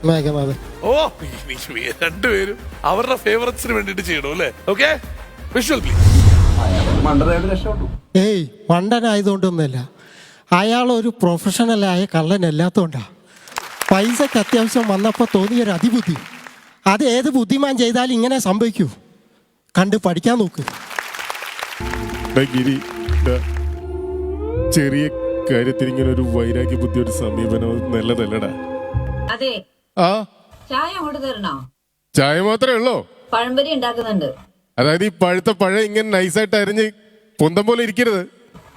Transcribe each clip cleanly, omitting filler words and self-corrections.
മേഘനാഥ്. ഓ എനിക്ക് രണ്ടുപേരും അവരുടെ ഫേവറേറ്റ്സിന് വേണ്ടിട്ട് ചെയ്യണം അല്ലേ? Okay, visual please. ഏയ് മണ്ടനായതുകൊണ്ടൊന്നുമല്ല, അയാളൊരു പ്രൊഫഷണലായ കള്ളനല്ലാത്തോണ്ടാ. പൈസക്ക് അത്യാവശ്യം വന്നപ്പോൾ തോന്നിയൊരു അതിബുദ്ധി. അത് ഏത് ബുദ്ധിമാൻ ചെയ്താലും ഇങ്ങനെ സംഭവിക്കൂ. കണ്ട് പഠിക്കാൻ നോക്ക്. ഗിരി, ചെറിയ കാര്യത്തിൽ ഇങ്ങനെ ഒരു വൈരാഗ്യ ബുദ്ധി, ഒരു സമീപനം നല്ലതല്ലടാ. അതെ, ആ ചായ അങ്ങോട്ട് തരണോ? ചായ മാത്രമേ ഉള്ളോ? പഴംപൊരി ഉണ്ടാക്കുന്നുണ്ട്. അതായത് ഈ പഴുത്ത പഴം ഇങ്ങനെ നൈസായിട്ട് അരിഞ്ഞ് പൊന്തം പോലെ ഇരിക്കരുത്.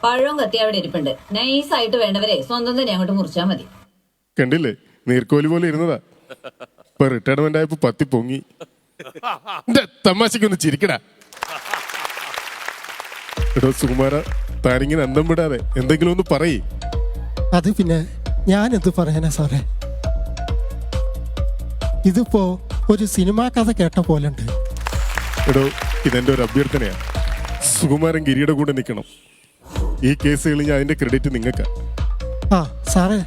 പഴവും കത്തി അവിടെ ഇരിപ്പുണ്ട്. നൈസായിട്ട് വേണ്ടവരെ സ്വന്തം തന്നെ അങ്ങോട്ട് മുറിച്ചാ മതി. കണ്ടില്ലേ, നീർക്കോലി പോലെ ഇരുന്നതാ. ഇപ്പൊ റിട്ടയർമെന്റ് ആയപ്പോ പത്തി പൊങ്ങി. തമാശക്കൊന്ന് ചിരിക്കടാ. എടോ സുകുമാര, താനിങ്ങനെ അന്തം വിടാതെ എന്തെങ്കിലും ഒന്ന് പറയേ. അത് പിന്നെ ഞാനെന്ത് പറയാനാ സാറേ, ഇതിപ്പോ ഒരു സിനിമാ കഥ കേട്ട പോലുണ്ട്. എടോ, ഇതെന്റെ ഒരു അഭ്യർത്ഥനയാ. സുകുമാരൻ ഗിരിയുടെ കൂടെ നിൽക്കണം. ഈ കേസ് കഴിഞ്ഞാൽ അതിന്റെ ക്രെഡിറ്റ് നിങ്ങൾക്കാ. ആ സാറേ,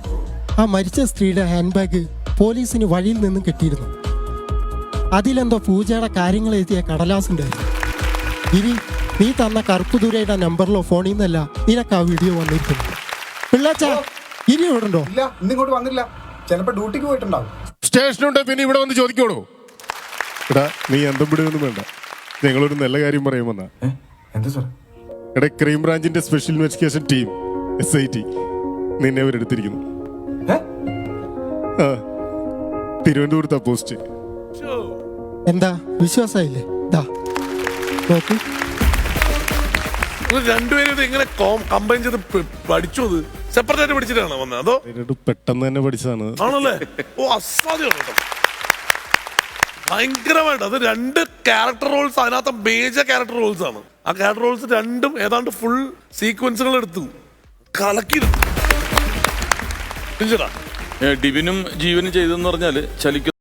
ആ മരിച്ച സ്ത്രീയുടെ ഹാൻഡ് ബാഗ് പോലീസിന് വഴിയിൽ നിന്നും കിട്ടിയിരുന്നു. അതിലെന്തോ പൂജയുടെ കാര്യങ്ങൾ എഴുതിയ കടലാസുണ്ടായിരുന്നു. ഗിരി, നീ തന്ന കറുപ്പുദൂരയുടെ നമ്പറിലോ ഫോണിൽ നിന്നല്ല നിനക്ക് ആ വീഡിയോ വന്നിരിക്കുന്നു. പിള്ളാച്ച, ഗിരി ഇവിടെ ഉണ്ടോ? ഇല്ല, ഇന്നിങ്ങോട്ട് വന്നില്ല. ചിലപ്പോ ഡ്യൂട്ടിക്ക് പോയിട്ടുണ്ടാവും. സ്റ്റേഷനുണ്ട്, പിന്നെ ഇവിടെ വന്ന് ചോദിക്കോളൂ. എടാ, നീ അന്തം വിടുകയൊന്നും വേണ്ട. ഞങ്ങളൊരു നല്ല കാര്യം പറയുമെന്നാ. എന്താ സാർ? എടാ, ക്രൈംബ്രാഞ്ചിന്റെ സ്പെഷ്യൽ ഇൻവെസ്റ്റിഗേഷൻ ടീം SIT നിന്നെ അവരെടുത്തിരിക്കുന്നു. ആ, തിരുവനന്തപുരത്താ പോസ്റ്റ്. എന്താ വിശ്വാസമായില്ലേ? ദാ നോക്ക്. രണ്ടുപേരും ഇത് എങ്ങനെ കമ്പൈൻ ചെയ്ത് പഠിച്ചു? അത് സെപ്പറേറ്റ് ആയിട്ട് പഠിച്ചിട്ടാണോ വന്നത് അതോ? പെട്ടെന്ന് തന്നെ പഠിച്ചതാണ്. ആണല്ലേ? ഓ, അസാധ്യമാണ് കേട്ടോ, ഭയങ്കരമായിട്ട്. അത് രണ്ട് ക്യാരക്ടർ റോൾസ്, അതിനകത്ത് മേജർ ക്യാരക്ടർ റോൾസ് ആണ്. ആ ക്യാരക്ടർ റോൾസ് രണ്ടും ഏതാണ്ട് ഫുൾ സീക്വൻസുകൾ എടുത്തു കലക്കിയിരുന്നു. ഡിവിനും ജീവനും ചെയ്തെന്ന് പറഞ്ഞാല് ചലിക്കും.